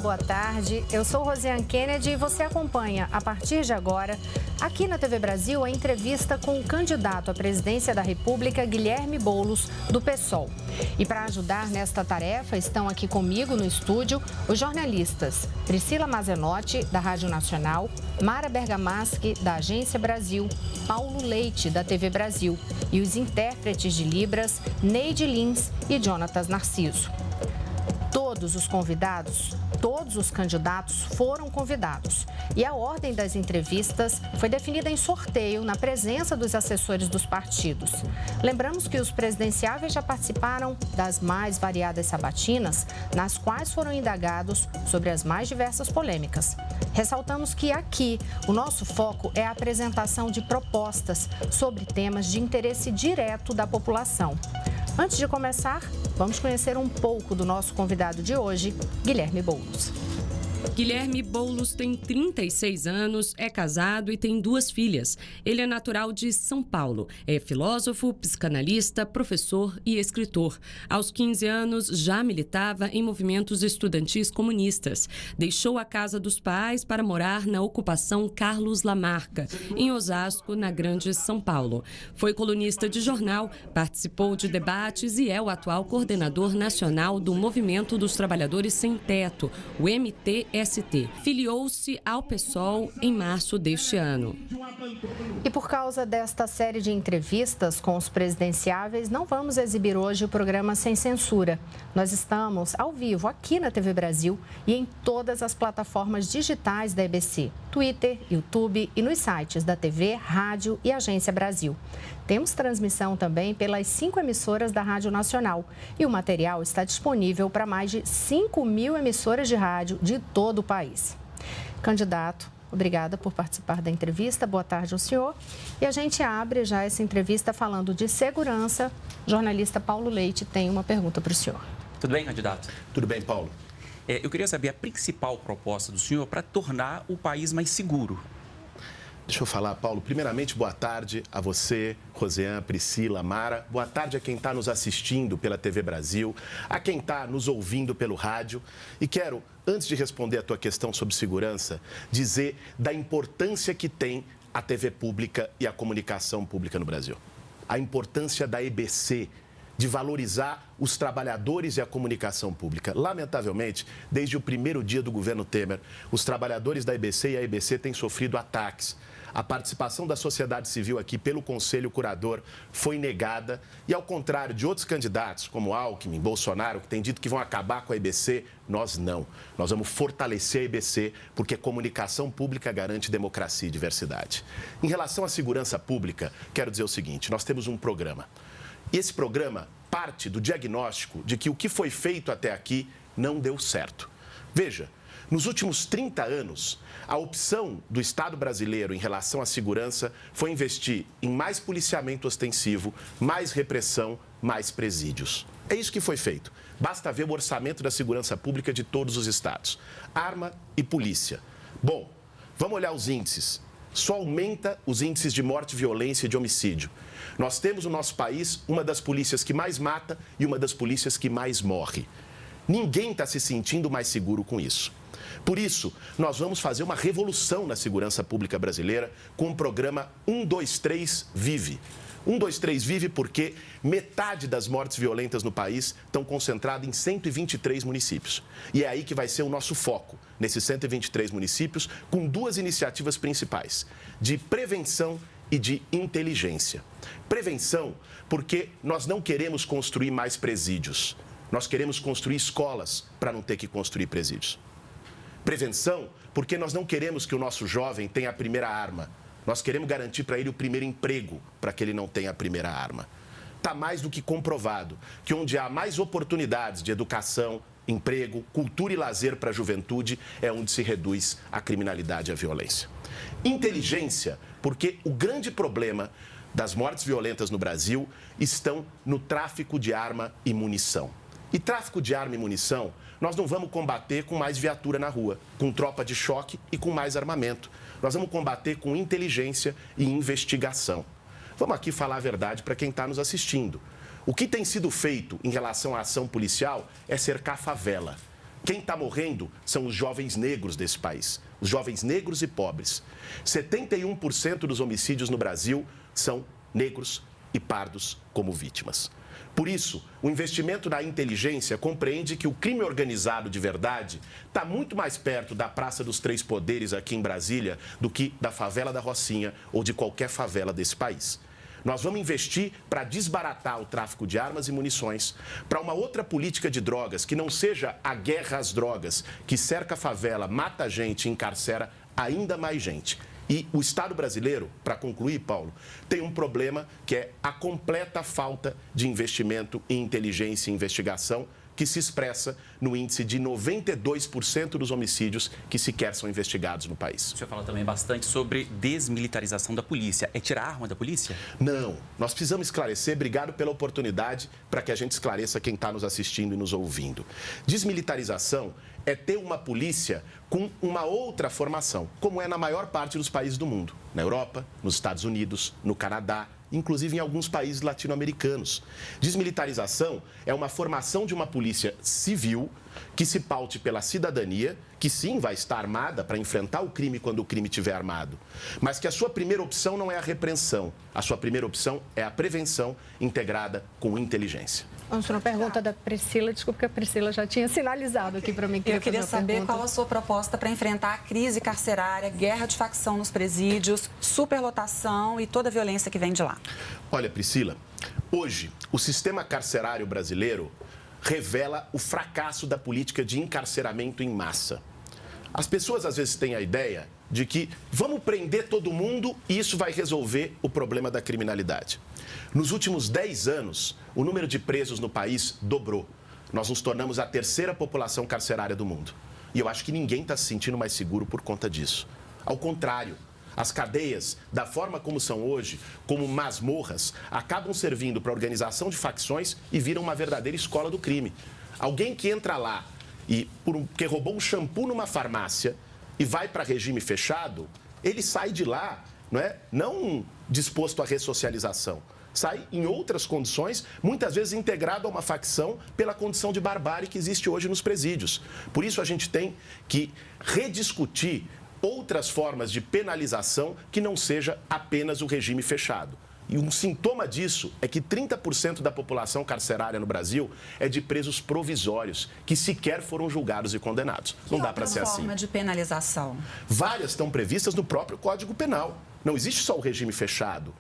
boa tarde. Eu sou Rosiane Kennedy e você acompanha, a partir de agora, aqui na TV Brasil, a entrevista com o candidato à presidência da República, Guilherme Boulos, do PSOL. E para ajudar nesta tarefa, estão aqui comigo no estúdio os jornalistas Priscila Mazenotti, da Rádio Nacional, Mara Bergamaschi, da Agência Brasil, Paulo Leite, da TV Brasil, e os intérpretes de Libras, Neide Lins e Jonatas Narciso. Todos os convidados, todos os candidatos foram convidados. E a ordem das entrevistas foi definida em sorteio na presença dos assessores dos partidos. Lembramos que os presidenciáveis já participaram das mais variadas sabatinas, nas quais foram indagados sobre as mais diversas polêmicas. Ressaltamos que aqui o nosso foco é a apresentação de propostas sobre temas de interesse direto da população. Antes de começar, vamos conhecer um pouco do nosso convidado de hoje, Guilherme Boulos. Guilherme Boulos tem 36 anos, é casado e tem 2 filhas. Ele é natural de São Paulo, é filósofo, psicanalista, professor e escritor. Aos 15 anos, já militava em movimentos estudantis comunistas. Deixou a casa dos pais para morar na ocupação Carlos Lamarca, em Osasco, na Grande São Paulo. Foi colunista de jornal, participou de debates e é o atual coordenador nacional do Movimento dos Trabalhadores Sem Teto, o MTST. Filiou-se ao PSOL em março deste ano. E por causa desta série de entrevistas com os presidenciáveis, não vamos exibir hoje o programa Sem Censura. Nós estamos ao vivo aqui na TV Brasil e em todas as plataformas digitais da EBC, Twitter, YouTube e nos sites da TV, Rádio e Agência Brasil. Temos transmissão também pelas 5 emissoras da Rádio Nacional e o material está disponível para mais de 5.000 emissoras de rádio de todo o país. Candidato, obrigada por participar da entrevista. Boa tarde ao senhor. E a gente abre já essa entrevista falando de segurança. O jornalista Paulo Leite tem uma pergunta para o senhor. Tudo bem, candidato? Tudo bem, Paulo. Eu queria saber a principal proposta do senhor para tornar o país mais seguro. Deixa eu falar, Paulo. Primeiramente, boa tarde a você, Rosiane, Priscila, Mara. Boa tarde a quem está nos assistindo pela TV Brasil, a quem está nos ouvindo pelo rádio. E quero, antes de responder a tua questão sobre segurança, dizer da importância que tem a TV pública e a comunicação pública no Brasil. A importância da EBC, de valorizar os trabalhadores e a comunicação pública. Lamentavelmente, desde o primeiro dia do governo Temer, os trabalhadores da EBC e a EBC têm sofrido ataques. A participação da sociedade civil aqui pelo Conselho Curador foi negada e, ao contrário de outros candidatos, como Alckmin, Bolsonaro, que têm dito que vão acabar com a EBC, nós não. Nós vamos fortalecer a EBC porque comunicação pública garante democracia e diversidade. Em relação à segurança pública, quero dizer o seguinte, nós temos um programa. E esse programa parte do diagnóstico de que o que foi feito até aqui não deu certo. Veja, nos últimos 30 anos, a opção do Estado brasileiro em relação à segurança foi investir em mais policiamento ostensivo, mais repressão, mais presídios. É isso que foi feito. Basta ver o orçamento da segurança pública de todos os estados. Arma e polícia. Bom, vamos olhar os índices. Só aumenta os índices de morte, violência e de homicídio. Nós temos no nosso país uma das polícias que mais mata e uma das polícias que mais morre. Ninguém está se sentindo mais seguro com isso. Por isso, nós vamos fazer uma revolução na segurança pública brasileira com o programa 123 Vive. 123 Vive porque metade das mortes violentas no país estão concentradas em 123 municípios. E é aí que vai ser o nosso foco, nesses 123 municípios, com 2 iniciativas principais, de prevenção e de inteligência. Prevenção porque nós não queremos construir mais presídios. Nós queremos construir escolas para não ter que construir presídios. Prevenção porque nós não queremos que o nosso jovem tenha a primeira arma. Nós queremos garantir para ele o primeiro emprego para que ele não tenha a primeira arma. Está mais do que comprovado que onde há mais oportunidades de educação, emprego, cultura e lazer para a juventude é onde se reduz a criminalidade e a violência. Inteligência, porque o grande problema das mortes violentas no Brasil estão no tráfico de arma e munição. E tráfico de arma e munição, nós não vamos combater com mais viatura na rua, com tropa de choque e com mais armamento. Nós vamos combater com inteligência e investigação. Vamos aqui falar a verdade para quem está nos assistindo. O que tem sido feito em relação à ação policial é cercar a favela. Quem está morrendo são os jovens negros desse país, os jovens negros e pobres. 71% dos homicídios no Brasil são negros e pardos como vítimas. Por isso, o investimento na inteligência compreende que o crime organizado de verdade está muito mais perto da Praça dos Três Poderes aqui em Brasília do que da favela da Rocinha ou de qualquer favela desse país. Nós vamos investir para desbaratar o tráfico de armas e munições, para uma outra política de drogas, que não seja a guerra às drogas, que cerca a favela, mata gente e encarcera ainda mais gente. E o Estado brasileiro, para concluir, Paulo, tem um problema que é a completa falta de investimento em inteligência e investigação, que se expressa no índice de 92% dos homicídios que sequer são investigados no país. O senhor fala também bastante sobre desmilitarização da polícia. É tirar a arma da polícia? Não. Nós precisamos esclarecer. Obrigado pela oportunidade para que a gente esclareça quem está nos assistindo e nos ouvindo. Desmilitarização é ter uma polícia com uma outra formação, como é na maior parte dos países do mundo. Na Europa, nos Estados Unidos, no Canadá, inclusive em alguns países latino-americanos. Desmilitarização é uma formação de uma polícia civil que se paute pela cidadania, que sim vai estar armada para enfrentar o crime quando o crime estiver armado, mas que a sua primeira opção não é a repreensão, a sua primeira opção é a prevenção integrada com inteligência. Vamos para uma pergunta da Priscila. Desculpa que a Priscila já tinha sinalizado aqui para mim. Eu queria saber qual a sua proposta para enfrentar a crise carcerária, guerra de facção nos presídios, superlotação e toda a violência que vem de lá. Olha, Priscila, hoje o sistema carcerário brasileiro revela o fracasso da política de encarceramento em massa. As pessoas às vezes têm a ideia de que vamos prender todo mundo e isso vai resolver o problema da criminalidade. Nos últimos 10 anos, o número de presos no país dobrou. Nós nos tornamos a terceira população carcerária do mundo. E eu acho que ninguém está se sentindo mais seguro por conta disso. Ao contrário, as cadeias, da forma como são hoje, como masmorras, acabam servindo para a organização de facções e viram uma verdadeira escola do crime. Alguém que entra lá e porque roubou um shampoo numa farmácia e vai para regime fechado, ele sai de lá, não disposto à ressocialização. Sai em outras condições, muitas vezes integrado a uma facção pela condição de barbárie que existe hoje nos presídios. Por isso a gente tem que rediscutir outras formas de penalização que não seja apenas o regime fechado. E um sintoma disso é que 30% da população carcerária no Brasil é de presos provisórios, que sequer foram julgados e condenados. Não dá para ser assim. Forma de penalização? Várias estão previstas no próprio Código Penal. Não existe só o regime fechado,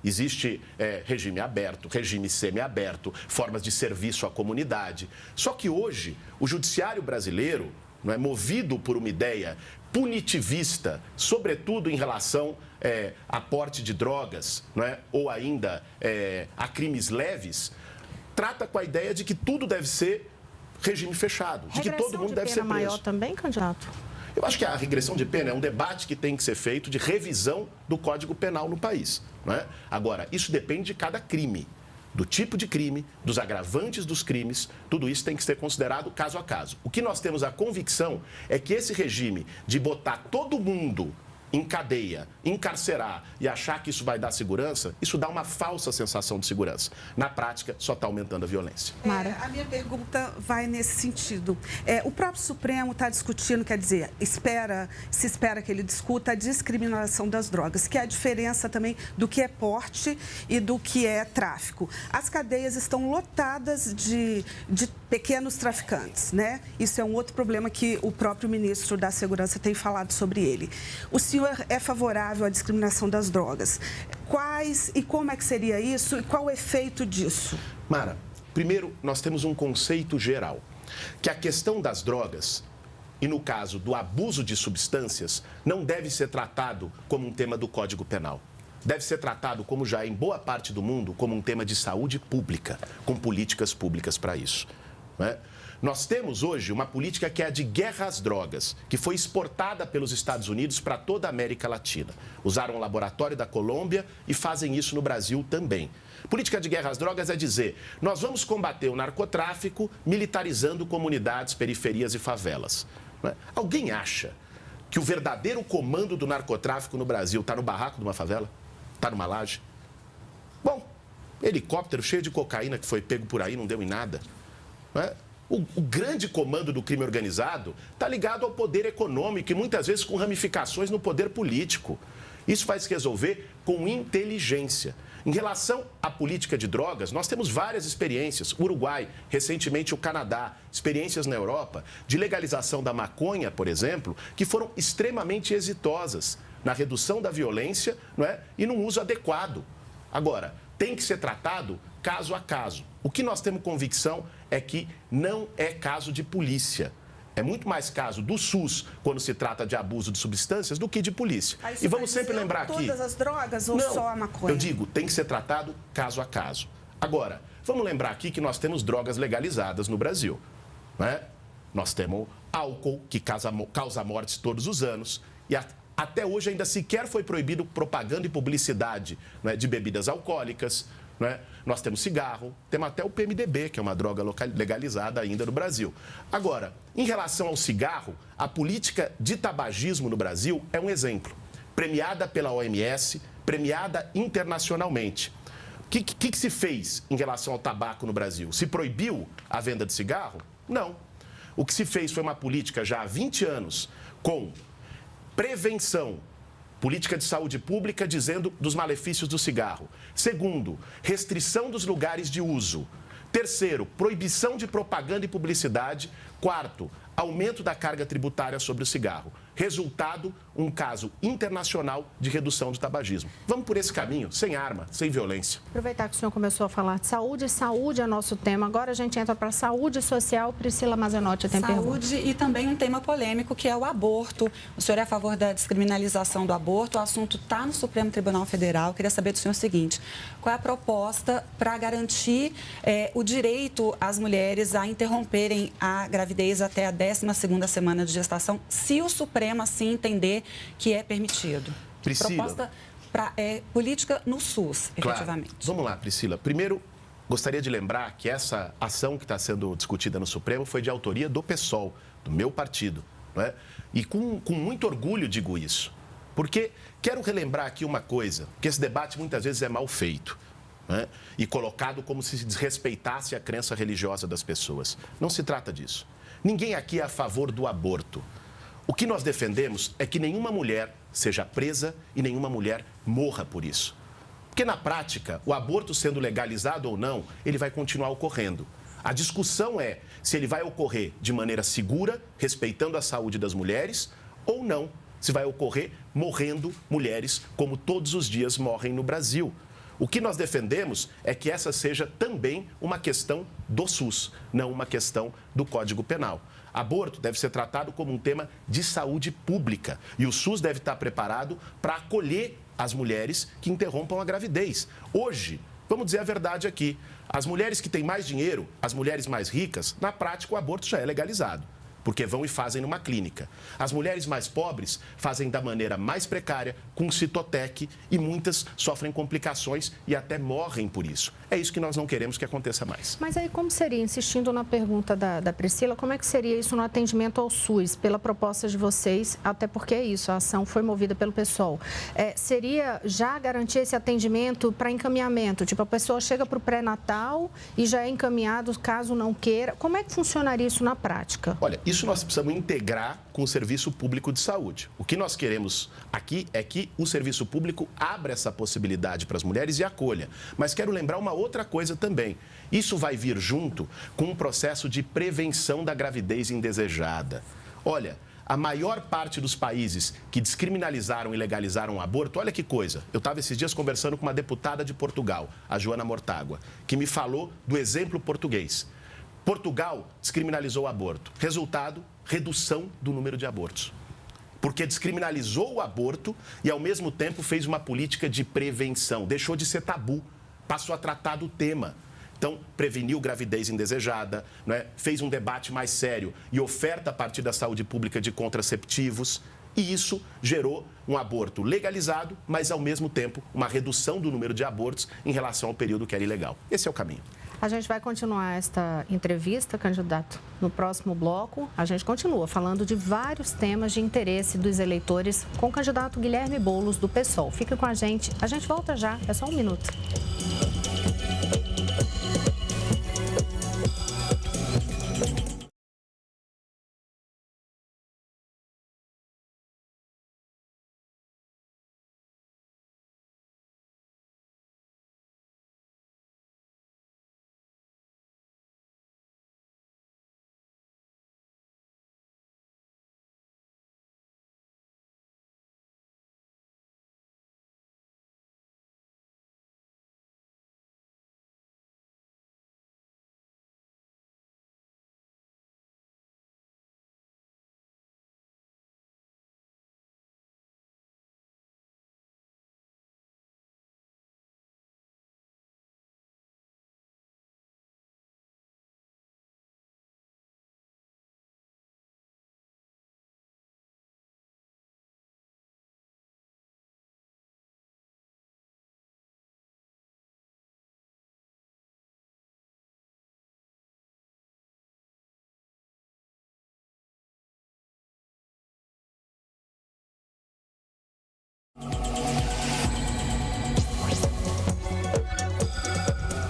Existe regime aberto, regime semiaberto, formas de serviço à comunidade. Só que hoje, o judiciário brasileiro, movido por uma ideia punitivista, sobretudo em relação a porte de drogas, ou ainda a crimes leves, trata com a ideia de que tudo deve ser regime fechado, de que todo mundo deve ser preso. Maior também, candidato? Eu acho que a regressão de pena é um debate que tem que ser feito de revisão do Código Penal no país. Agora, isso depende de cada crime, do tipo de crime, dos agravantes dos crimes, tudo isso tem que ser considerado caso a caso. O que nós temos a convicção é que esse regime de botar todo mundo em cadeia, encarcerar e achar que isso vai dar segurança, isso dá uma falsa sensação de segurança. Na prática, só está aumentando a violência. A minha pergunta vai nesse sentido. O próprio Supremo está discutindo, quer dizer, se espera que ele discuta a descriminalização das drogas, que é a diferença também do que é porte e do que é tráfico. As cadeias estão lotadas de pequenos traficantes, Isso é um outro problema que o próprio ministro da Segurança tem falado sobre ele. O senhor é favorável à discriminação das drogas. Quais e como é que seria isso e qual o efeito disso? Mara, primeiro, nós temos um conceito geral, que a questão das drogas, e no caso do abuso de substâncias, não deve ser tratado como um tema do Código Penal. Deve ser tratado, como já é em boa parte do mundo, como um tema de saúde pública, com políticas públicas para isso. Nós temos hoje uma política que é a de guerra às drogas, que foi exportada pelos Estados Unidos para toda a América Latina. Usaram o laboratório da Colômbia e fazem isso no Brasil também. Política de guerra às drogas é dizer, nós vamos combater o narcotráfico militarizando comunidades, periferias e favelas. Alguém acha que o verdadeiro comando do narcotráfico no Brasil está no barraco de uma favela? Está numa laje? Bom, helicóptero cheio de cocaína que foi pego por aí, não deu em nada. O grande comando do crime organizado está ligado ao poder econômico e muitas vezes com ramificações no poder político. Isso vai se resolver com inteligência. Em relação à política de drogas, nós temos várias experiências. O Uruguai, recentemente o Canadá, experiências na Europa, de legalização da maconha, por exemplo, que foram extremamente exitosas na redução da violência, não é? E no uso adequado. Agora, tem que ser tratado caso a caso. O que nós temos convicção é que não é caso de polícia. É muito mais caso do SUS, quando se trata de abuso de substâncias, do que de polícia. E vamos sempre lembrar aqui... Todas as drogas ou só a maconha? Eu digo, tem que ser tratado caso a caso. Agora, vamos lembrar aqui que nós temos drogas legalizadas no Brasil. Não é? Nós temos álcool, que causa mortes todos os anos. E até hoje ainda sequer foi proibido propaganda e publicidade, não é, de bebidas alcoólicas. Não é? Nós temos cigarro, temos até o PMDB, que é uma droga legalizada ainda no Brasil. Agora, em relação ao cigarro, a política de tabagismo no Brasil é um exemplo. Premiada pela OMS, premiada internacionalmente. O que se fez em relação ao tabaco no Brasil? Se proibiu a venda de cigarro? Não. O que se fez foi uma política já há 20 anos com prevenção, política de saúde pública dizendo dos malefícios do cigarro. Segundo, restrição dos lugares de uso. Terceiro, proibição de propaganda e publicidade. Quarto, aumento da carga tributária sobre o cigarro. Resultado, um caso internacional de redução do tabagismo. Vamos por esse caminho, sem arma, sem violência. Aproveitar que o senhor começou a falar de saúde, saúde é nosso tema. Agora a gente entra para a saúde social. Priscila Mazenotti tem pergunta. Saúde e também um tema polêmico, que é o aborto. O senhor é a favor da descriminalização do aborto. O assunto está no Supremo Tribunal Federal. Eu queria saber do senhor o seguinte: qual é a proposta para garantir o direito às mulheres a interromperem a gravidez até a 12ª semana de gestação, se o Supremo assim entender que é permitido? Priscila. Proposta política no SUS, efetivamente. Claro. Vamos lá, Priscila. Primeiro, gostaria de lembrar que essa ação que está sendo discutida no Supremo foi de autoria do PSOL, do meu partido. Não é? E com muito orgulho digo isso. Porque quero relembrar aqui uma coisa, que esse debate muitas vezes é mal feito. Né? E colocado como se desrespeitasse a crença religiosa das pessoas. Não se trata disso. Ninguém aqui é a favor do aborto. O que nós defendemos é que nenhuma mulher seja presa e nenhuma mulher morra por isso. Porque, na prática, o aborto sendo legalizado ou não, ele vai continuar ocorrendo. A discussão é se ele vai ocorrer de maneira segura, respeitando a saúde das mulheres, ou não, se vai ocorrer morrendo mulheres como todos os dias morrem no Brasil. O que nós defendemos é que essa seja também uma questão do SUS, não uma questão do Código Penal. Aborto deve ser tratado como um tema de saúde pública e o SUS deve estar preparado para acolher as mulheres que interrompam a gravidez. Hoje, vamos dizer a verdade aqui, as mulheres que têm mais dinheiro, as mulheres mais ricas, na prática o aborto já é legalizado, porque vão e fazem numa clínica. As mulheres mais pobres fazem da maneira mais precária, com citotec, e muitas sofrem complicações e até morrem por isso. É isso que nós não queremos que aconteça mais. Mas aí como seria, insistindo na pergunta da Priscila, como é que seria isso no atendimento ao SUS, pela proposta de vocês, até porque é isso, a ação foi movida pelo PSOL. Seria já garantir esse atendimento para encaminhamento? Tipo, a pessoa chega para o pré-natal e já é encaminhado caso não queira. Como é que funcionaria isso na prática? Olha, isso nós precisamos integrar com o Serviço Público de Saúde. O que nós queremos aqui é que o Serviço Público abra essa possibilidade para as mulheres e acolha. Mas quero lembrar uma outra coisa também. Isso vai vir junto com um processo de prevenção da gravidez indesejada. Olha, a maior parte dos países que descriminalizaram e legalizaram o aborto, olha que coisa. Eu estava esses dias conversando com uma deputada de Portugal, a Joana Mortágua, que me falou do exemplo português. Portugal descriminalizou o aborto. Resultado, redução do número de abortos. Porque descriminalizou o aborto e, ao mesmo tempo, fez uma política de prevenção. Deixou de ser tabu, passou a tratar do tema. Então, preveniu gravidez indesejada, né? Fez um debate mais sério e oferta a partir da saúde pública de contraceptivos. E isso gerou um aborto legalizado, mas, ao mesmo tempo, uma redução do número de abortos em relação ao período que era ilegal. Esse é o caminho. A gente vai continuar esta entrevista, candidato, no próximo bloco. A gente continua falando de vários temas de interesse dos eleitores com o candidato Guilherme Boulos, do PSOL. Fica com a gente volta já, é só um minuto.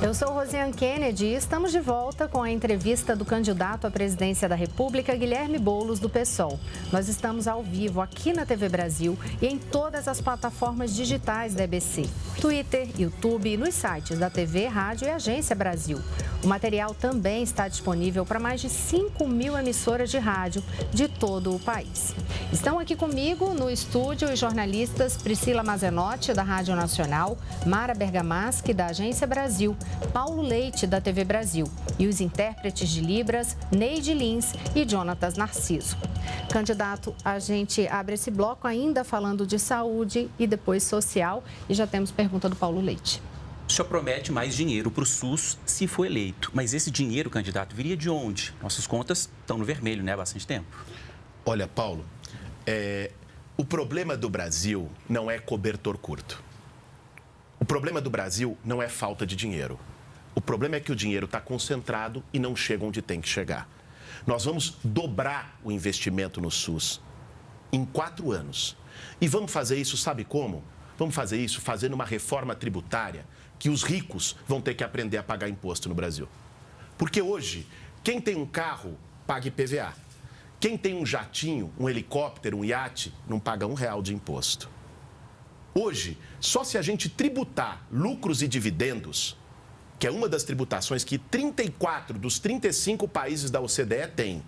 Eu sou Rosiane Kennedy e estamos de volta com a entrevista do candidato à presidência da República, Guilherme Boulos, do PSOL. Nós estamos ao vivo aqui na TV Brasil e em todas as plataformas digitais da EBC, Twitter, YouTube e nos sites da TV, Rádio e Agência Brasil. O material também está disponível para mais de 5.000 emissoras de rádio de todo o país. Estão aqui comigo no estúdio os jornalistas Priscila Mazenotti, da Rádio Nacional, Mara Bergamaschi, da Agência Brasil, Paulo Leite, da TV Brasil, e os intérpretes de Libras, Neide Lins e Jonatas Narciso. Candidato, a gente abre esse bloco ainda falando de saúde e depois social, e já temos pergunta do Paulo Leite. O senhor promete mais dinheiro para o SUS se for eleito, mas esse dinheiro, candidato, viria de onde? Nossas contas estão no vermelho, né, há bastante tempo. Olha, Paulo, o problema do Brasil não é cobertor curto. O problema do Brasil não é falta de dinheiro. O problema é que o dinheiro está concentrado e não chega onde tem que chegar. Nós vamos dobrar o investimento no SUS em 4 anos. E vamos fazer isso, sabe como? Vamos fazer isso fazendo uma reforma tributária que os ricos vão ter que aprender a pagar imposto no Brasil. Porque hoje, quem tem um carro paga IPVA. Quem tem um jatinho, um helicóptero, um iate, não paga R$1 de imposto. Hoje, só se a gente tributar lucros e dividendos, que é uma das tributações que 34 dos 35 países da OCDE têm,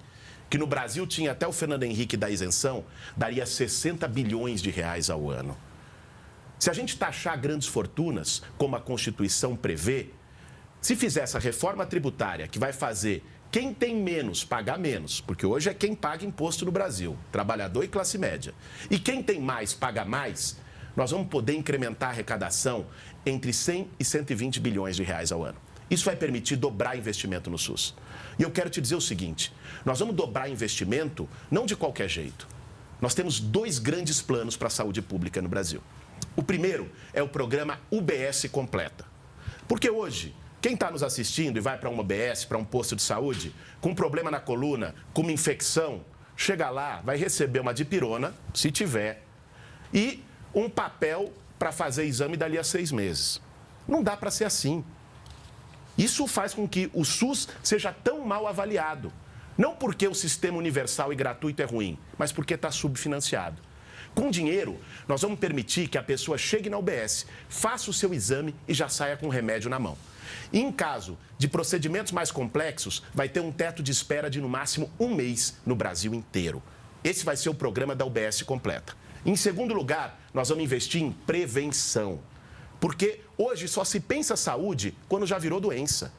que no Brasil tinha até o Fernando Henrique da isenção, daria 60 bilhões de reais ao ano. Se a gente taxar grandes fortunas, como a Constituição prevê, se fizer essa reforma tributária que vai fazer quem tem menos pagar menos, porque hoje é quem paga imposto no Brasil, trabalhador e classe média, e quem tem mais paga mais, nós vamos poder incrementar a arrecadação entre 100 e 120 bilhões de reais ao ano. Isso vai permitir dobrar investimento no SUS. E eu quero te dizer o seguinte, nós vamos dobrar investimento não de qualquer jeito. Nós temos 2 grandes planos para a saúde pública no Brasil. O primeiro é o programa UBS Completa. Porque hoje, quem está nos assistindo e vai para uma UBS, para um posto de saúde, com um problema na coluna, com uma infecção, chega lá, vai receber uma dipirona, se tiver, e um papel para fazer exame dali a 6 meses. Não dá para ser assim. Isso faz com que o SUS seja tão mal avaliado. Não porque o sistema universal e gratuito é ruim, mas porque está subfinanciado. Com dinheiro, nós vamos permitir que a pessoa chegue na UBS, faça o seu exame e já saia com o remédio na mão. E em caso de procedimentos mais complexos, vai ter um teto de espera de no máximo 1 mês no Brasil inteiro. Esse vai ser o programa da UBS Completa. Em segundo lugar, nós vamos investir em prevenção. Porque hoje só se pensa saúde quando já virou doença.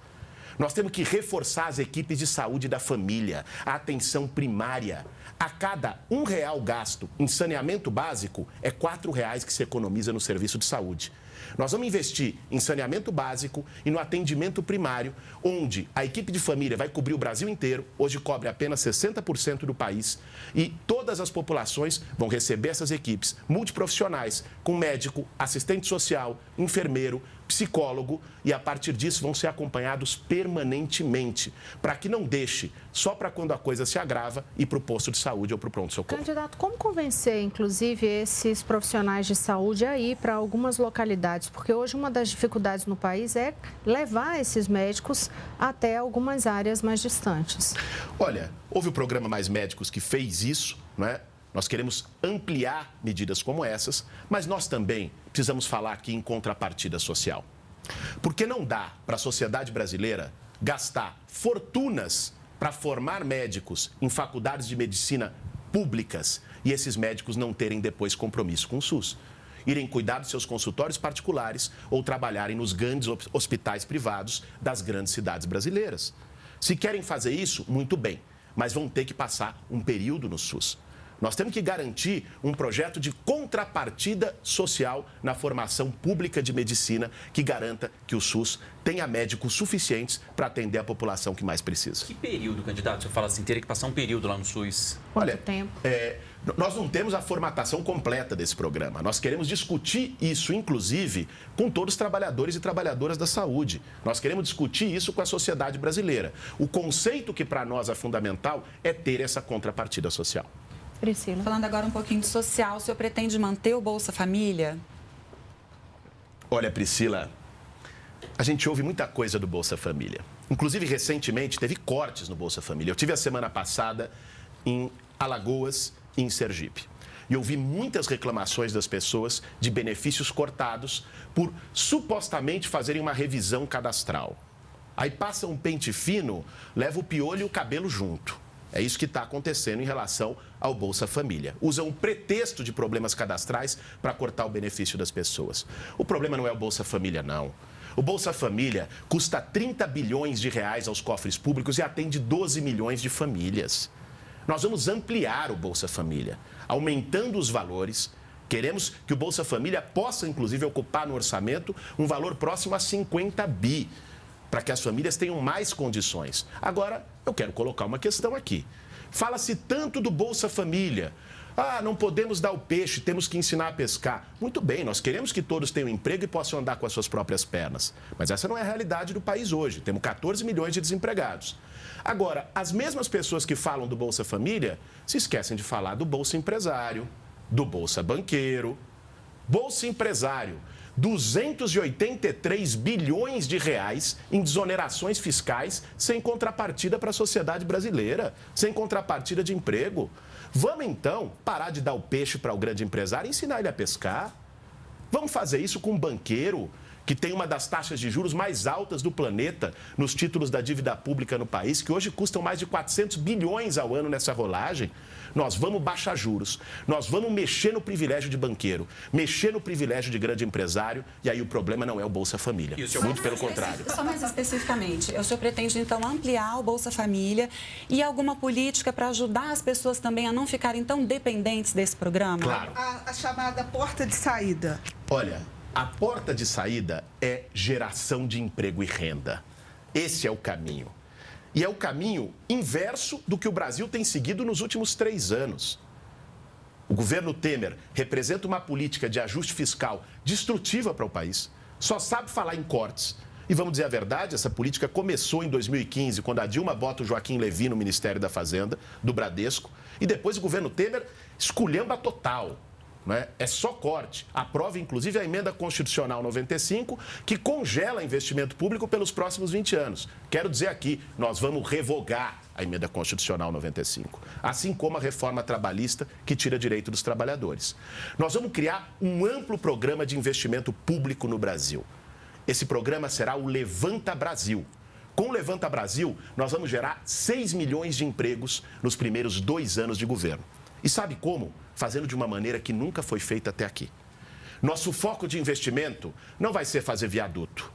Nós temos que reforçar as equipes de saúde da família, a atenção primária. A cada R$1 gasto em saneamento básico, é R$4 que se economiza no serviço de saúde. Nós vamos investir em saneamento básico e no atendimento primário, onde a equipe de família vai cobrir o Brasil inteiro, hoje cobre apenas 60% do país, e todas as populações vão receber essas equipes multiprofissionais, com médico, assistente social, enfermeiro, psicólogo, e a partir disso vão ser acompanhados permanentemente, para que não deixe só para quando a coisa se agrava ir para o posto de saúde ou para o pronto-socorro. Candidato, como convencer, inclusive, esses profissionais de saúde a ir para algumas localidades? Porque hoje uma das dificuldades no país é levar esses médicos até algumas áreas mais distantes. Olha, houve o programa Mais Médicos que fez isso, não é? Nós queremos ampliar medidas como essas, mas nós também precisamos falar aqui em contrapartida social. Porque não dá para a sociedade brasileira gastar fortunas para formar médicos em faculdades de medicina públicas e esses médicos não terem depois compromisso com o SUS. Irem cuidar dos seus consultórios particulares ou trabalharem nos grandes hospitais privados das grandes cidades brasileiras. Se querem fazer isso, muito bem, mas vão ter que passar um período no SUS. Nós temos que garantir um projeto de contrapartida social na formação pública de medicina que garanta que o SUS tenha médicos suficientes para atender a população que mais precisa. Que período, candidato? Você fala assim, teria que passar um período lá no SUS? Quanto tempo? Nós não temos a formatação completa desse programa. Nós queremos discutir isso, inclusive, com todos os trabalhadores e trabalhadoras da saúde. Nós queremos discutir isso com a sociedade brasileira. O conceito que para nós é fundamental é ter essa contrapartida social. Priscila. Falando agora um pouquinho de social, o senhor pretende manter o Bolsa Família? Olha, Priscila, a gente ouve muita coisa do Bolsa Família. Inclusive, recentemente, teve cortes no Bolsa Família. Eu tive a semana passada em Alagoas e em Sergipe. E ouvi muitas reclamações das pessoas de benefícios cortados por supostamente fazerem uma revisão cadastral. Aí passa um pente fino, leva o piolho e o cabelo junto. É isso que está acontecendo em relação ao Bolsa Família. Usam o pretexto de problemas cadastrais para cortar o benefício das pessoas. O problema não é o Bolsa Família, não. O Bolsa Família custa 30 bilhões de reais aos cofres públicos e atende 12 milhões de famílias. Nós vamos ampliar o Bolsa Família, aumentando os valores. Queremos que o Bolsa Família possa, inclusive, ocupar no orçamento um valor próximo a 50 bi, para que as famílias tenham mais condições. Agora, eu quero colocar uma questão aqui. Fala-se tanto do Bolsa Família. Ah, não podemos dar o peixe, temos que ensinar a pescar. Muito bem, nós queremos que todos tenham emprego e possam andar com as suas próprias pernas. Mas essa não é a realidade do país hoje. Temos 14 milhões de desempregados. Agora, as mesmas pessoas que falam do Bolsa Família se esquecem de falar do Bolsa Empresário, do Bolsa Banqueiro. Bolsa Empresário, 283 bilhões de reais em desonerações fiscais sem contrapartida para a sociedade brasileira, sem contrapartida de emprego. Vamos, então, parar de dar o peixe para o grande empresário e ensinar ele a pescar? Vamos fazer isso com um banqueiro que tem uma das taxas de juros mais altas do planeta nos títulos da dívida pública no país, que hoje custam mais de 400 bilhões ao ano nessa rolagem. Nós vamos baixar juros, nós vamos mexer no privilégio de banqueiro, mexer no privilégio de grande empresário, e aí o problema não é o Bolsa Família, muito pelo contrário. Só mais especificamente, o senhor pretende, então, ampliar o Bolsa Família e alguma política para ajudar as pessoas também a não ficarem tão dependentes desse programa? Claro. A chamada porta de saída. Olha, a porta de saída é geração de emprego e renda. Esse é o caminho. E é o caminho inverso do que o Brasil tem seguido nos últimos 3 anos. O governo Temer representa uma política de ajuste fiscal destrutiva para o país, só sabe falar em cortes. E vamos dizer a verdade, essa política começou em 2015, quando a Dilma bota o Joaquim Levy no Ministério da Fazenda, do Bradesco, e depois o governo Temer esculhamba total. É só corte. Aprova, inclusive, a emenda constitucional 95, que congela investimento público pelos próximos 20 anos. Quero dizer aqui, nós vamos revogar a emenda constitucional 95, assim como a reforma trabalhista, que tira direito dos trabalhadores. Nós vamos criar um amplo programa de investimento público no Brasil. Esse programa será o Levanta Brasil. Com o Levanta Brasil, nós vamos gerar 6 milhões de empregos nos primeiros 2 anos de governo. E sabe como? Fazendo de uma maneira que nunca foi feita até aqui. Nosso foco de investimento não vai ser fazer viaduto,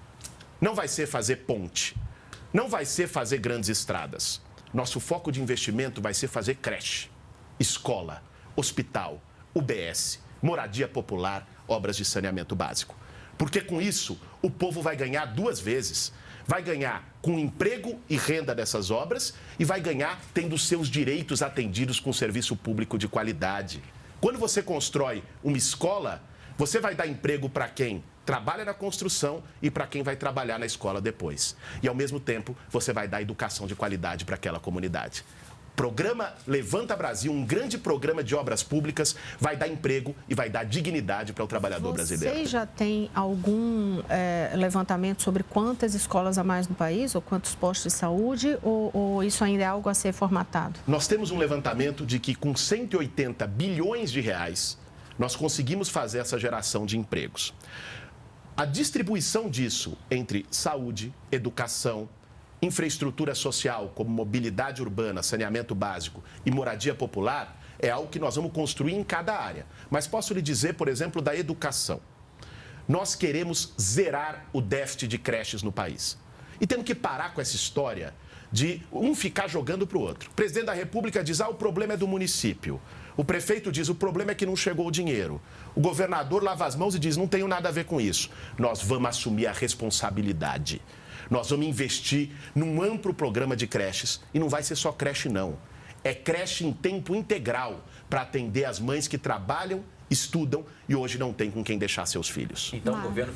não vai ser fazer ponte, não vai ser fazer grandes estradas. Nosso foco de investimento vai ser fazer creche, escola, hospital, UBS, moradia popular, obras de saneamento básico. Porque com isso, o povo vai ganhar 2 vezes. Vai ganhar com emprego e renda dessas obras e vai ganhar tendo seus direitos atendidos com serviço público de qualidade. Quando você constrói uma escola, você vai dar emprego para quem trabalha na construção e para quem vai trabalhar na escola depois. E, ao mesmo tempo, você vai dar educação de qualidade para aquela comunidade. Programa Levanta Brasil, um grande programa de obras públicas, vai dar emprego e vai dar dignidade para o trabalhador brasileiro. Você já tem algum levantamento sobre quantas escolas a mais no país ou quantos postos de saúde ou isso ainda é algo a ser formatado? Nós temos um levantamento de que com 180 bilhões de reais nós conseguimos fazer essa geração de empregos. A distribuição disso entre saúde, educação, infraestrutura social, como mobilidade urbana, saneamento básico e moradia popular, é algo que nós vamos construir em cada área. Mas posso lhe dizer, por exemplo, da educação. Nós queremos zerar o déficit de creches no país. E temos que parar com essa história de um ficar jogando para o outro. O presidente da República diz, o problema é do município. O prefeito diz, o problema é que não chegou o dinheiro. O governador lava as mãos e diz, não tenho nada a ver com isso. Nós vamos assumir a responsabilidade. Nós vamos investir num amplo programa de creches. E não vai ser só creche, não. É creche em tempo integral para atender as mães que trabalham estudam e hoje não tem com quem deixar seus filhos. Então o governo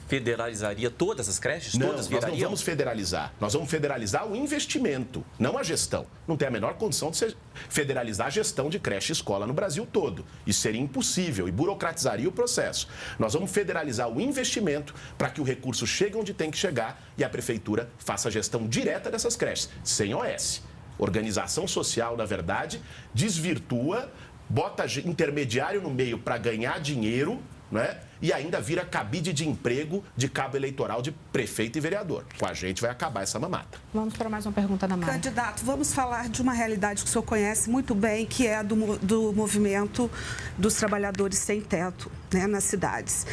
federalizaria todas as creches? Não, todas nós não vamos federalizar. Nós vamos federalizar o investimento, não a gestão. Não tem a menor condição de federalizar a gestão de creche e escola no Brasil todo. Isso seria impossível e burocratizaria o processo. Nós vamos federalizar o investimento para que o recurso chegue onde tem que chegar e a prefeitura faça a gestão direta dessas creches, sem OS. Organização social, na verdade, desvirtua, bota intermediário no meio para ganhar dinheiro, né? E ainda vira cabide de emprego de cabo eleitoral de prefeito e vereador. Com a gente vai acabar essa mamata. Vamos para mais uma pergunta da Mara. Candidato, vamos falar de uma realidade que o senhor conhece muito bem, que é a do movimento dos trabalhadores sem teto, né, nas cidades.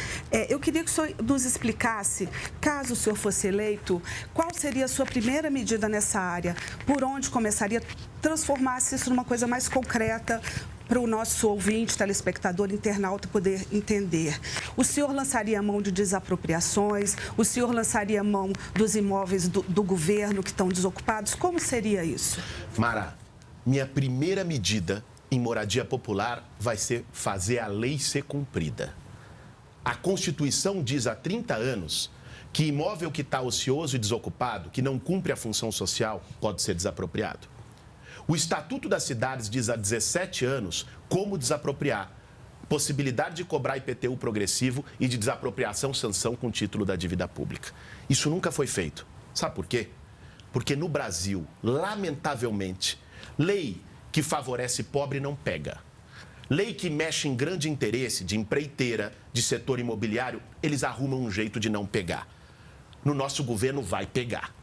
Eu queria que o senhor nos explicasse, caso o senhor fosse eleito, qual seria a sua primeira medida nessa área? Por onde começaria? Transformasse isso numa coisa mais concreta para o nosso ouvinte, telespectador, internauta poder entender. O senhor lançaria a mão de desapropriações? O senhor lançaria a mão dos imóveis do governo que estão desocupados? Como seria isso? Mara, minha primeira medida em moradia popular vai ser fazer a lei ser cumprida. A Constituição diz há 30 anos que imóvel que está ocioso e desocupado, que não cumpre a função social, pode ser desapropriado. O Estatuto das Cidades diz há 17 anos como desapropriar. Possibilidade de cobrar IPTU progressivo e de desapropriação sanção com título da dívida pública. Isso nunca foi feito. Sabe por quê? Porque no Brasil, lamentavelmente, lei que favorece pobre não pega. Lei que mexe em grande interesse de empreiteira, de setor imobiliário, eles arrumam um jeito de não pegar. No nosso governo vai pegar.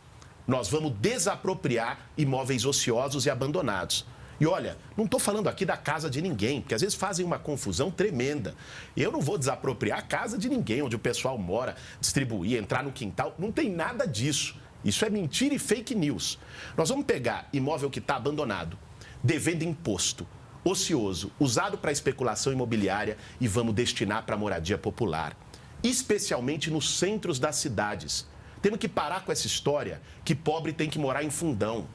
Nós vamos desapropriar imóveis ociosos e abandonados. E olha, não estou falando aqui da casa de ninguém, porque às vezes fazem uma confusão tremenda. Eu não vou desapropriar a casa de ninguém, onde o pessoal mora, distribuir, entrar no quintal. Não tem nada disso. Isso é mentira e fake news. Nós vamos pegar imóvel que está abandonado, devendo imposto, ocioso, usado para especulação imobiliária e vamos destinar para moradia popular, especialmente nos centros das cidades. Temos que parar com essa história que pobre tem que morar em fundão.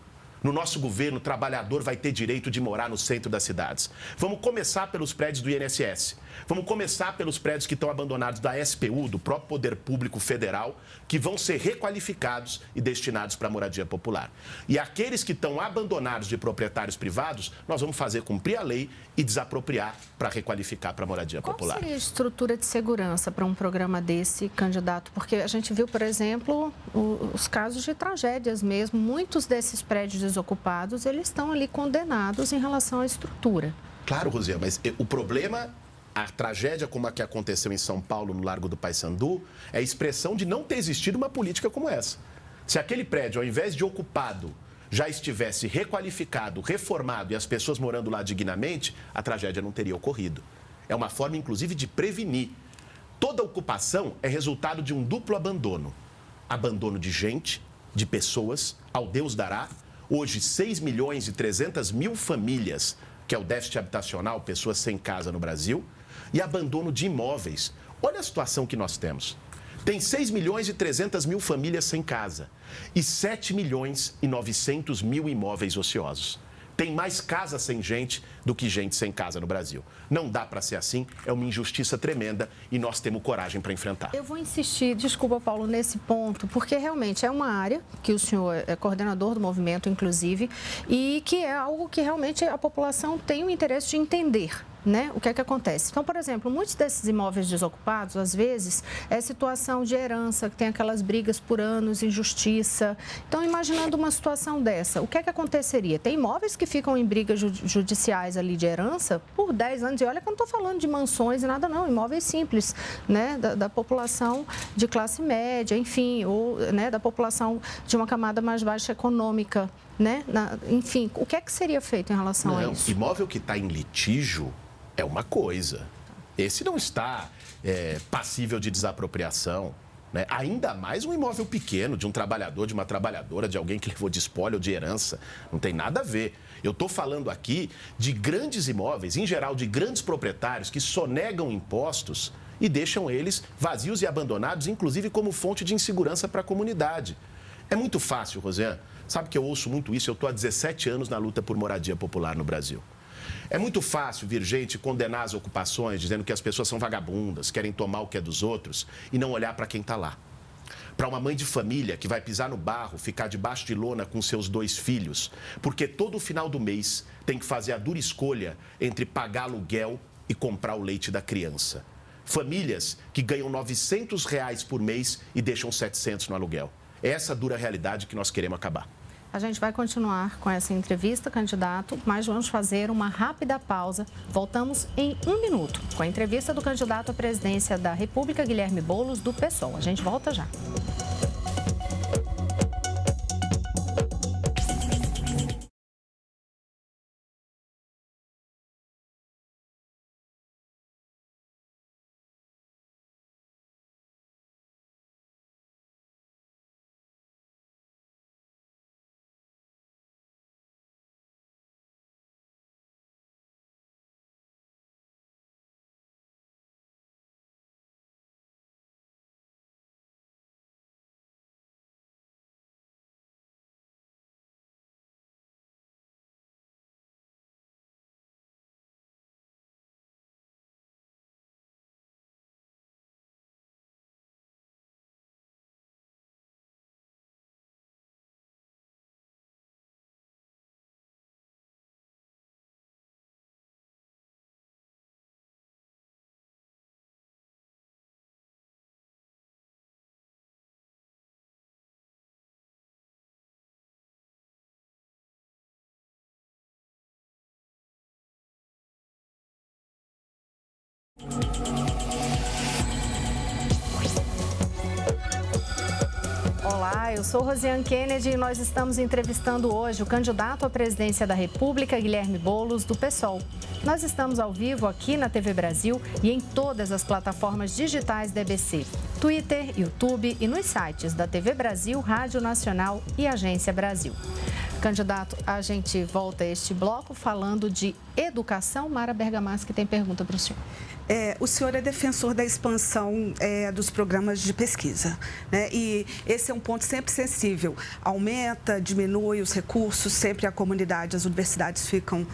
No nosso governo, o trabalhador vai ter direito de morar no centro das cidades. Vamos começar pelos prédios do INSS. Vamos começar pelos prédios que estão abandonados da SPU, do próprio Poder Público Federal, que vão ser requalificados e destinados para a moradia popular. E aqueles que estão abandonados de proprietários privados, nós vamos fazer cumprir a lei e desapropriar para requalificar para a moradia popular. Qual seria a estrutura de segurança para um programa desse, candidato? Porque a gente viu, por exemplo, os casos de tragédias mesmo. Muitos desses prédios desocupados, eles estão ali condenados em relação à estrutura. Claro, Rosiane, mas o problema, a tragédia como a que aconteceu em São Paulo, no Largo do Paissandu, é a expressão de não ter existido uma política como essa. Se aquele prédio, ao invés de ocupado, já estivesse requalificado, reformado e as pessoas morando lá dignamente, a tragédia não teria ocorrido. É uma forma, inclusive, de prevenir. Toda ocupação é resultado de um duplo abandono. Abandono de gente, de pessoas, ao Deus dará. Hoje, 6.300.000 famílias, que é o déficit habitacional, pessoas sem casa no Brasil, e abandono de imóveis. Olha a situação que nós temos. Tem 6.300.000 famílias sem casa e 7.900.000 imóveis ociosos. Tem mais casa sem gente do que gente sem casa no Brasil. Não dá para ser assim, é uma injustiça tremenda e nós temos coragem para enfrentar. Eu vou insistir, desculpa, Paulo, nesse ponto, porque realmente é uma área que o senhor é coordenador do movimento, inclusive, e que é algo que realmente a população tem o interesse de entender. Né? O que é que acontece? Então, por exemplo, muitos desses imóveis desocupados, às vezes, é situação de herança, que tem aquelas brigas por anos, injustiça. Então, imaginando uma situação dessa, o que é que aconteceria? Tem imóveis que ficam em brigas judiciais ali de herança por 10 anos. E olha que eu não estou falando de mansões e nada, não. Imóveis simples, né? Da população de classe média, enfim, ou né, da população de uma camada mais baixa econômica, né? Enfim, o que é que seria feito em relação a isso? Imóvel que está em litígio é uma coisa. Esse não está passível de desapropriação, né? Ainda mais um imóvel pequeno, de um trabalhador, de uma trabalhadora, de alguém que levou de espólio ou de herança. Não tem nada a ver. Eu estou falando aqui de grandes imóveis, em geral de grandes proprietários que sonegam impostos e deixam eles vazios e abandonados, inclusive como fonte de insegurança para a comunidade. É muito fácil, Rosiane. Sabe que eu ouço muito isso? Eu estou há 17 anos na luta por moradia popular no Brasil. É muito fácil vir gente condenar as ocupações, dizendo que as pessoas são vagabundas, querem tomar o que é dos outros e não olhar para quem está lá. Para uma mãe de família que vai pisar no barro, ficar debaixo de lona com seus 2 filhos, porque todo final do mês tem que fazer a dura escolha entre pagar aluguel e comprar o leite da criança. Famílias que ganham R$900 por mês e deixam 700 no aluguel. É essa dura realidade que nós queremos acabar. A gente vai continuar com essa entrevista, candidato, mas vamos fazer uma rápida pausa. Voltamos em 1 minuto com a entrevista do candidato à presidência da República, Guilherme Boulos, do PSOL. A gente volta já. Olá, eu sou Rosiane Kennedy e nós estamos entrevistando hoje o candidato à presidência da República, Guilherme Boulos, do PSOL. Nós estamos ao vivo aqui na TV Brasil e em todas as plataformas digitais da EBC, Twitter, YouTube e nos sites da TV Brasil, Rádio Nacional e Agência Brasil. Candidato, a gente volta a este bloco falando de educação. Mara Bergamaschi tem pergunta para o senhor. O senhor é defensor da expansão dos programas de pesquisa, né? E esse é um ponto sempre sensível. Aumenta, diminui os recursos, sempre a comunidade, as universidades ficam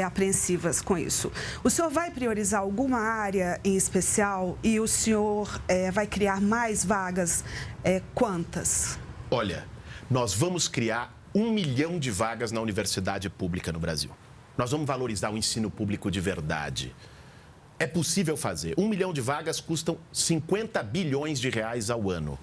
apreensivas com isso. O senhor vai priorizar alguma área em especial e o senhor vai criar mais vagas? Quantas? Olha, nós vamos criar 1 milhão de vagas na universidade pública no Brasil. Nós vamos valorizar o ensino público de verdade. É possível fazer. 1 milhão de vagas custam 50 bilhões de reais ao ano.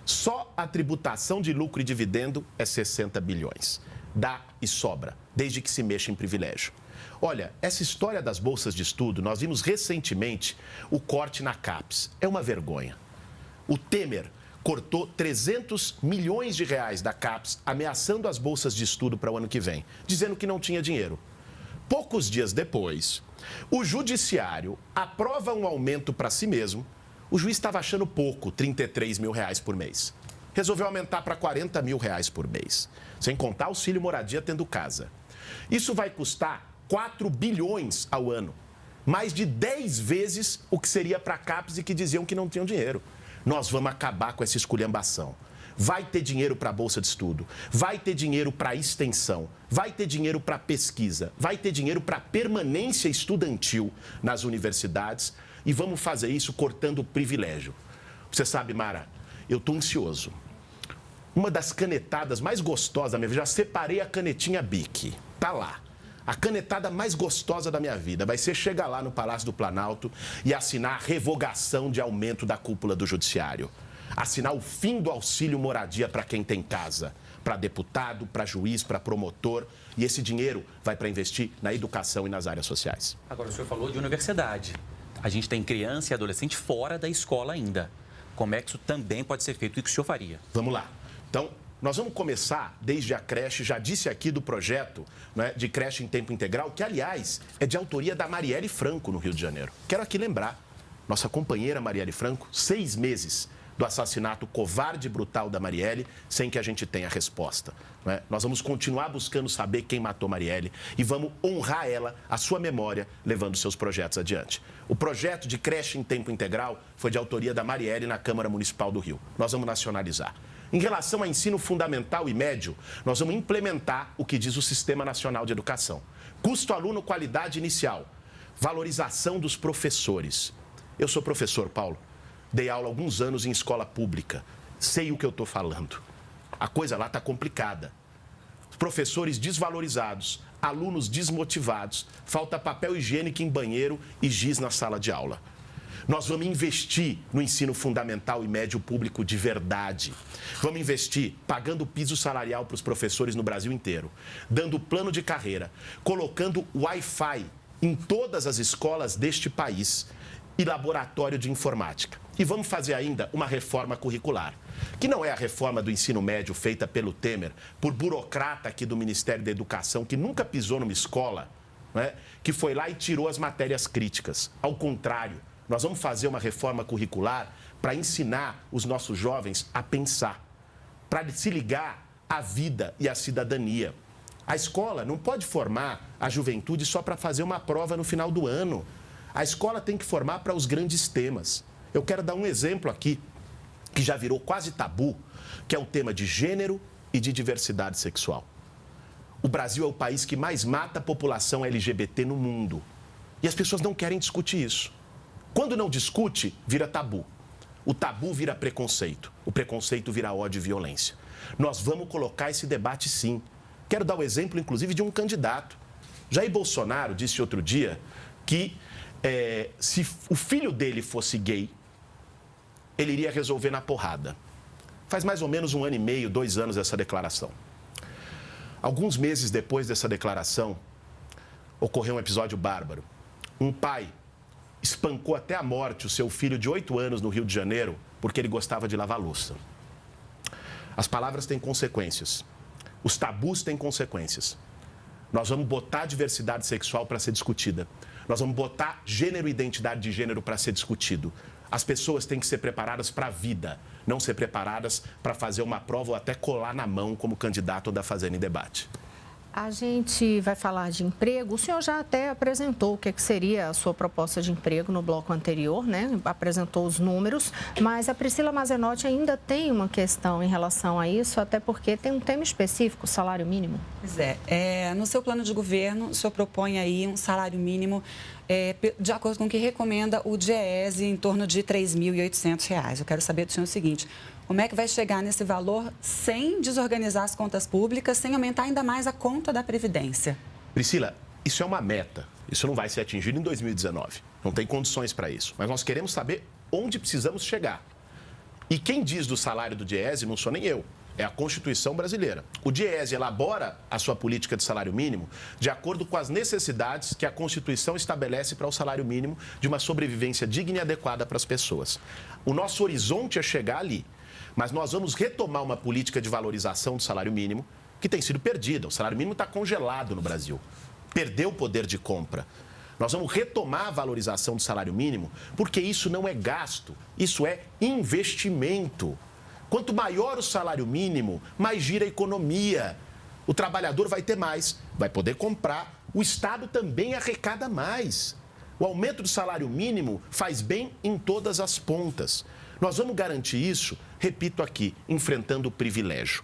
Só a tributação de lucro e dividendo é 60 bilhões. Dá e sobra, desde que se mexa em privilégio. Olha, essa história das bolsas de estudo, nós vimos recentemente o corte na CAPES. É uma vergonha. O Temer cortou 300 milhões de reais da CAPES, ameaçando as bolsas de estudo para o ano que vem, dizendo que não tinha dinheiro. Poucos dias depois, o judiciário aprova um aumento para si mesmo. O juiz estava achando pouco, 33 mil reais por mês. Resolveu aumentar para 40 mil reais por mês, sem contar auxílio moradia tendo casa. Isso vai custar 4 bilhões ao ano, mais de 10 vezes o que seria para a CAPES e que diziam que não tinham dinheiro. Nós vamos acabar com essa esculhambação. Vai ter dinheiro para a bolsa de estudo, vai ter dinheiro para extensão, vai ter dinheiro para pesquisa, vai ter dinheiro para permanência estudantil nas universidades e vamos fazer isso cortando o privilégio. Você sabe, Mara, eu estou ansioso. Uma das canetadas mais gostosas da minha vida, já separei a canetinha Bic, tá lá. A canetada mais gostosa da minha vida vai ser chegar lá no Palácio do Planalto e assinar a revogação de aumento da cúpula do Judiciário. Assinar o fim do auxílio moradia para quem tem casa, para deputado, para juiz, para promotor. E esse dinheiro vai para investir na educação e nas áreas sociais. Agora, o senhor falou de universidade. A gente tem criança e adolescente fora da escola ainda. Como é que isso também pode ser feito? O que o senhor faria? Vamos lá. Então, nós vamos começar desde a creche, já disse aqui do projeto, né, de creche em tempo integral, que, aliás, é de autoria da Marielle Franco, no Rio de Janeiro. Quero aqui lembrar, nossa companheira Marielle Franco, 6 meses do assassinato covarde e brutal da Marielle, sem que a gente tenha resposta. Né? Nós vamos continuar buscando saber quem matou Marielle e vamos honrar ela, a sua memória, levando seus projetos adiante. O projeto de creche em tempo integral foi de autoria da Marielle na Câmara Municipal do Rio. Nós vamos nacionalizar. Em relação a ensino fundamental e médio, nós vamos implementar o que diz o Sistema Nacional de Educação. Custo aluno, qualidade inicial, valorização dos professores. Eu sou professor, Paulo, dei aula há alguns anos em escola pública, sei o que eu estou falando. A coisa lá está complicada. Professores desvalorizados, alunos desmotivados, falta papel higiênico em banheiro e giz na sala de aula. Nós vamos investir no ensino fundamental e médio público de verdade. Vamos investir pagando piso salarial para os professores no Brasil inteiro, dando plano de carreira, colocando Wi-Fi em todas as escolas deste país e laboratório de informática. E vamos fazer ainda uma reforma curricular, que não é a reforma do ensino médio feita pelo Temer, por burocrata aqui do Ministério da Educação, que nunca pisou numa escola, né, que foi lá e tirou as matérias críticas. Ao contrário, nós vamos fazer uma reforma curricular para ensinar os nossos jovens a pensar, para se ligar à vida e à cidadania. A escola não pode formar a juventude só para fazer uma prova no final do ano. A escola tem que formar para os grandes temas. Eu quero dar um exemplo aqui, que já virou quase tabu, que é o tema de gênero e de diversidade sexual. O Brasil é o país que mais mata a população LGBT no mundo. E as pessoas não querem discutir isso. Quando não discute, vira tabu. O tabu vira preconceito. O preconceito vira ódio e violência. Nós vamos colocar esse debate, sim. Quero dar o exemplo, inclusive, de um candidato. Jair Bolsonaro disse outro dia que se o filho dele fosse gay, ele iria resolver na porrada. Faz mais ou menos 1 ano e meio, 2 anos essa declaração. Alguns meses depois dessa declaração, ocorreu um episódio bárbaro. Um pai espancou até a morte o seu filho de 8 anos no Rio de Janeiro porque ele gostava de lavar louça. As palavras têm consequências. Os tabus têm consequências. Nós vamos botar a diversidade sexual para ser discutida. Nós vamos botar gênero e identidade de gênero para ser discutido. As pessoas têm que ser preparadas para a vida, não ser preparadas para fazer uma prova ou até colar na mão como candidato da Fazenda em Debate. A gente vai falar de emprego. O senhor já até apresentou o que seria a sua proposta de emprego no bloco anterior, né? Apresentou os números, mas a Priscila Mazenotti ainda tem uma questão em relação a isso, até porque tem um tema específico, o salário mínimo. Pois no seu plano de governo, o senhor propõe aí um salário mínimo de acordo com o que recomenda o DIEESE, em torno de R$ 3.800. Eu quero saber do senhor o seguinte: como é que vai chegar nesse valor sem desorganizar as contas públicas, sem aumentar ainda mais a conta da Previdência? Priscila, isso é uma meta. Isso não vai ser atingido em 2019. Não tem condições para isso. Mas nós queremos saber onde precisamos chegar. E quem diz do salário do DIEESE não sou nem eu. É a Constituição brasileira. O DIEESE elabora a sua política de salário mínimo de acordo com as necessidades que a Constituição estabelece para o salário mínimo de uma sobrevivência digna e adequada para as pessoas. O nosso horizonte é chegar ali. Mas nós vamos retomar uma política de valorização do salário mínimo que tem sido perdida. O salário mínimo está congelado no Brasil. Perdeu o poder de compra. Nós vamos retomar a valorização do salário mínimo porque isso não é gasto, isso é investimento. Quanto maior o salário mínimo, mais gira a economia. O trabalhador vai ter mais, vai poder comprar. O Estado também arrecada mais. O aumento do salário mínimo faz bem em todas as pontas. Nós vamos garantir isso, repito aqui, enfrentando o privilégio.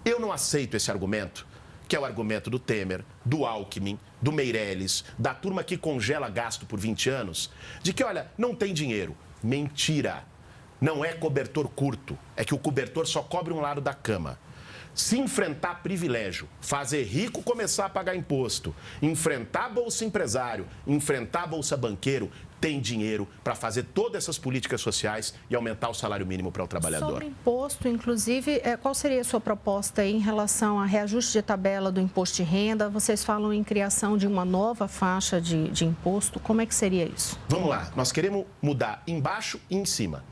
Eu não aceito esse argumento, que é o argumento do Temer, do Alckmin, do Meirelles, da turma que congela gasto por 20 anos, de que, olha, não tem dinheiro. Mentira. Não é cobertor curto, é que o cobertor só cobre um lado da cama. Se enfrentar privilégio, fazer rico começar a pagar imposto, enfrentar Bolsa Empresário, enfrentar Bolsa Banqueiro, tem dinheiro para fazer todas essas políticas sociais e aumentar o salário mínimo para o trabalhador. Sobre imposto, inclusive, qual seria a sua proposta em relação a reajuste de tabela do imposto de renda? Vocês falam em criação de uma nova faixa de imposto. Como é que seria isso? Vamos lá, nós queremos mudar embaixo e em cima.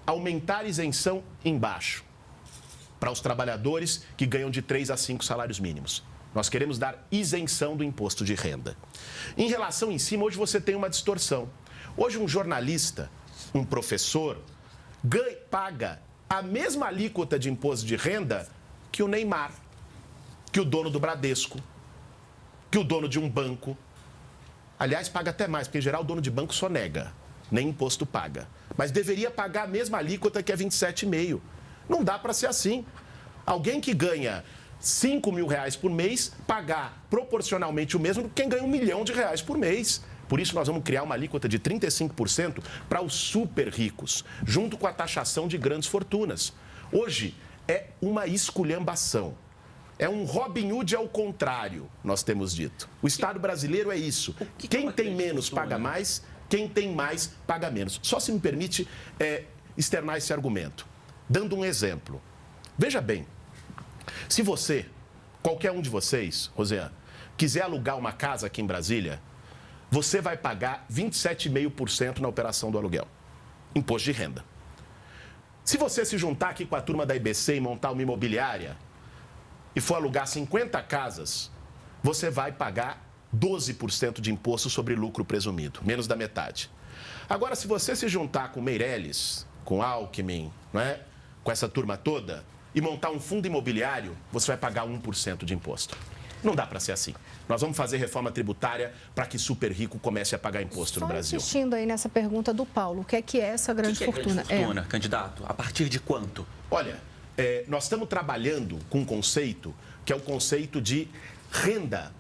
Aumentar a isenção embaixo para os trabalhadores que ganham de 3 a 5 salários mínimos. Nós queremos dar isenção do imposto de renda. Em relação em cima, hoje você tem uma distorção. Hoje um jornalista, um professor, paga a mesma alíquota de imposto de renda que o Neymar, que o dono do Bradesco, que o dono de um banco. Aliás, paga até mais, porque em geral o dono de banco sonega, nem imposto paga. Mas deveria pagar a mesma alíquota que é 27,5%. Não dá para ser assim. Alguém que ganha 5 mil reais por mês, pagar proporcionalmente o mesmo que quem ganha R$1 milhão por mês. Por isso, nós vamos criar uma alíquota de 35% para os super ricos, junto com a taxação de grandes fortunas. Hoje, é uma esculhambação. É um Robin Hood ao contrário, nós temos dito. O Estado brasileiro é isso. Quem tem menos paga mais, quem tem mais paga menos. Só se me permite externar esse argumento. Dando um exemplo. Veja bem, se você, qualquer um de vocês, Rosiane, quiser alugar uma casa aqui em Brasília, você vai pagar 27,5% na operação do aluguel. Imposto de renda. Se você se juntar aqui com a turma da IBC e montar uma imobiliária e for alugar 50 casas, você vai pagar 12% de imposto sobre lucro presumido, menos da metade. Agora, se você se juntar com Meirelles, com Alckmin, não é? Com essa turma toda, e montar um fundo imobiliário, você vai pagar 1% de imposto. Não dá para ser assim. Nós vamos fazer reforma tributária para que super rico comece a pagar imposto no Brasil. Insistindo aí nessa pergunta do Paulo, o que é essa grande fortuna? Grande fortuna, candidato? A partir de quanto? Olha, nós estamos trabalhando com um conceito que é o conceito de renda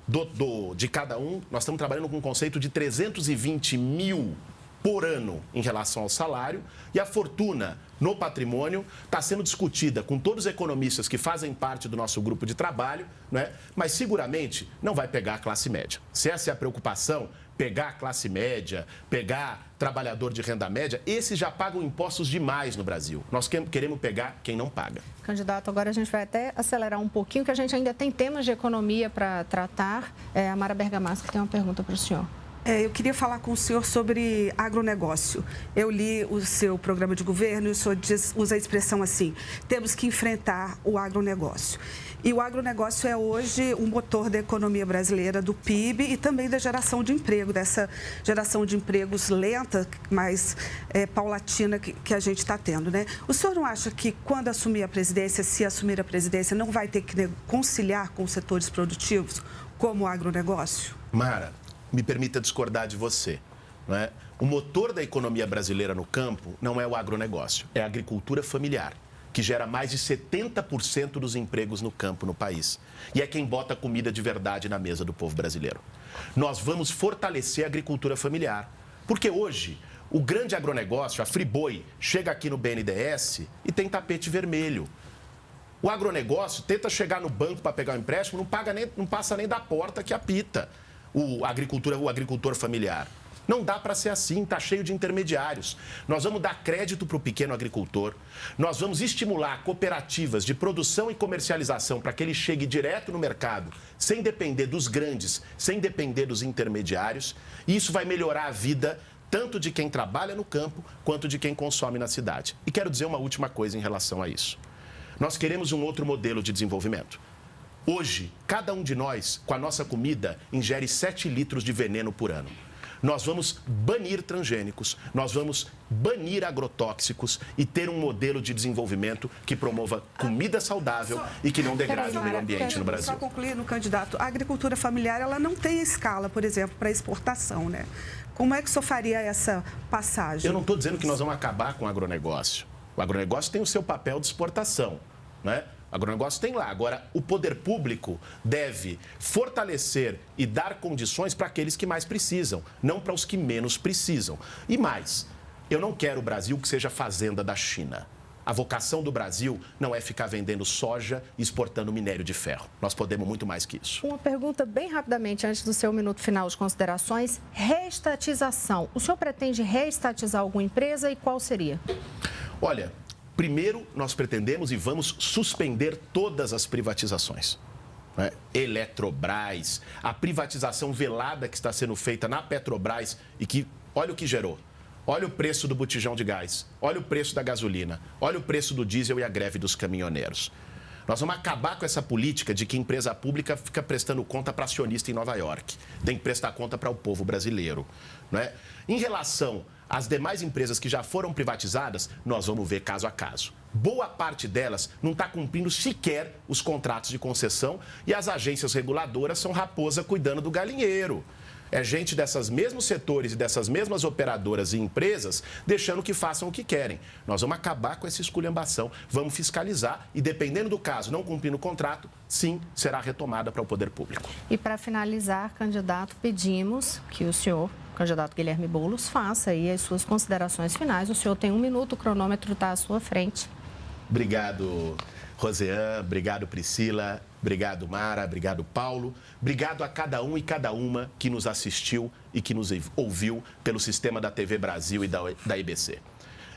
de cada um. Nós estamos trabalhando com um conceito de 320 mil por ano em relação ao salário, e a fortuna no patrimônio está sendo discutida com todos os economistas que fazem parte do nosso grupo de trabalho, né? Mas seguramente não vai pegar a classe média. Se essa é a preocupação, pegar a classe média, pegar trabalhador de renda média, esses já pagam impostos demais no Brasil. Nós queremos pegar quem não paga. Candidato, agora a gente vai até acelerar um pouquinho, que a gente ainda tem temas de economia para tratar. A Mara Bergamasco tem uma pergunta para o senhor. Eu queria falar com o senhor sobre agronegócio. Eu li o seu programa de governo e o senhor usa a expressão assim: temos que enfrentar o agronegócio. E o agronegócio é hoje um motor da economia brasileira, do PIB e também da geração de emprego, dessa geração de empregos lenta, mas paulatina que a gente está tendo, né? O senhor não acha que quando assumir a presidência, se assumir a presidência, não vai ter que conciliar com os setores produtivos, como o agronegócio? Mara, me permita discordar de você, não é? O motor da economia brasileira no campo não é o agronegócio, é a agricultura familiar, que gera mais de 70% dos empregos no campo no país. E é quem bota comida de verdade na mesa do povo brasileiro. Nós vamos fortalecer a agricultura familiar, porque hoje o grande agronegócio, a Friboi, chega aqui no BNDES e tem tapete vermelho. O agronegócio tenta chegar no banco para pegar um empréstimo, não passa nem da porta que apita o agricultor familiar. Não dá para ser assim, está cheio de intermediários. Nós vamos dar crédito para o pequeno agricultor, nós vamos estimular cooperativas de produção e comercialização para que ele chegue direto no mercado, sem depender dos grandes, sem depender dos intermediários. E isso vai melhorar a vida tanto de quem trabalha no campo, quanto de quem consome na cidade. E quero dizer uma última coisa em relação a isso. Nós queremos um outro modelo de desenvolvimento. Hoje, cada um de nós, com a nossa comida, ingere 7 litros de veneno por ano. Nós vamos banir transgênicos, nós vamos banir agrotóxicos e ter um modelo de desenvolvimento que promova comida saudável e que não degrade o meio ambiente no Brasil. Só concluir no candidato, a agricultura familiar ela não tem escala, por exemplo, para exportação, né? Como é que o senhor faria essa passagem? Eu não estou dizendo que nós vamos acabar com o agronegócio. O agronegócio tem o seu papel de exportação, né? O agronegócio tem lá. Agora, o poder público deve fortalecer e dar condições para aqueles que mais precisam, não para os que menos precisam. E mais, eu não quero o Brasil que seja fazenda da China. A vocação do Brasil não é ficar vendendo soja e exportando minério de ferro. Nós podemos muito mais que isso. Uma pergunta bem rapidamente, antes do seu minuto final de considerações. Reestatização. O senhor pretende reestatizar alguma empresa e qual seria? Olha, primeiro, nós pretendemos e vamos suspender todas as privatizações. Né? Eletrobras, a privatização velada que está sendo feita na Petrobras e que, olha o que gerou. Olha o preço do botijão de gás, olha o preço da gasolina, olha o preço do diesel e a greve dos caminhoneiros. Nós vamos acabar com essa política de que empresa pública fica prestando conta para acionista em Nova York. Tem que prestar conta para o povo brasileiro. Não é? Em relação às demais empresas que já foram privatizadas, nós vamos ver caso a caso. Boa parte delas não está cumprindo sequer os contratos de concessão e as agências reguladoras são raposa cuidando do galinheiro. É gente desses mesmos setores e dessas mesmas operadoras e empresas deixando que façam o que querem. Nós vamos acabar com essa esculhambação, vamos fiscalizar e, dependendo do caso, não cumprindo o contrato, sim, será retomada para o poder público. E para finalizar, candidato, pedimos que o senhor, candidato Guilherme Boulos, faça aí as suas considerações finais. O senhor tem 1 minuto, o cronômetro está à sua frente. Obrigado, Rosean, obrigado, Priscila, obrigado, Mara, obrigado, Paulo. Obrigado a cada um e cada uma que nos assistiu e que nos ouviu pelo sistema da TV Brasil e da IBC.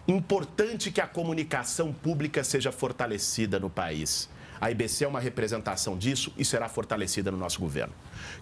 Importante que a comunicação pública seja fortalecida no país. A IBC é uma representação disso e será fortalecida no nosso governo.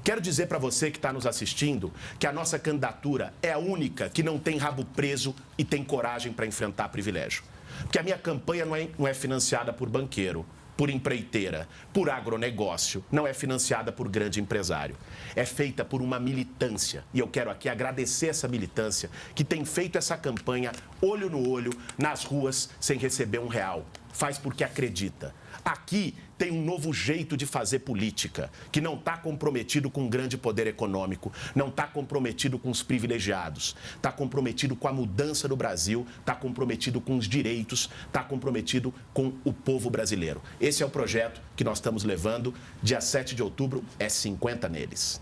Quero dizer para você que está nos assistindo que a nossa candidatura é a única que não tem rabo preso e tem coragem para enfrentar privilégio. Porque a minha campanha não é financiada por banqueiro, por empreiteira, por agronegócio, não é financiada por grande empresário. É feita por uma militância. E eu quero aqui agradecer essa militância que tem feito essa campanha olho no olho, nas ruas, sem receber R$1. Faz porque acredita. Aqui tem um novo jeito de fazer política, que não está comprometido com um grande poder econômico, não está comprometido com os privilegiados, está comprometido com a mudança do Brasil, está comprometido com os direitos, está comprometido com o povo brasileiro. Esse é o projeto que nós estamos levando. Dia 7 de outubro é 50 neles.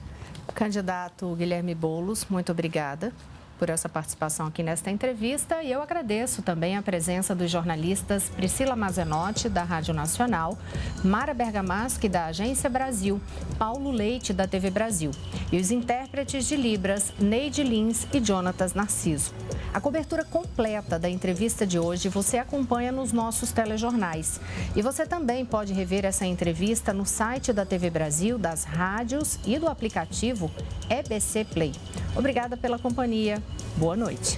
Candidato Guilherme Boulos, muito obrigada por essa participação aqui nesta entrevista e eu agradeço também a presença dos jornalistas Priscila Mazenotti, da Rádio Nacional, Mara Bergamaschi, da Agência Brasil, Paulo Leite, da TV Brasil e os intérpretes de Libras, Neide Lins e Jonatas Narciso. A cobertura completa da entrevista de hoje você acompanha nos nossos telejornais. E você também pode rever essa entrevista no site da TV Brasil, das rádios e do aplicativo EBC Play. Obrigada pela companhia. Boa noite.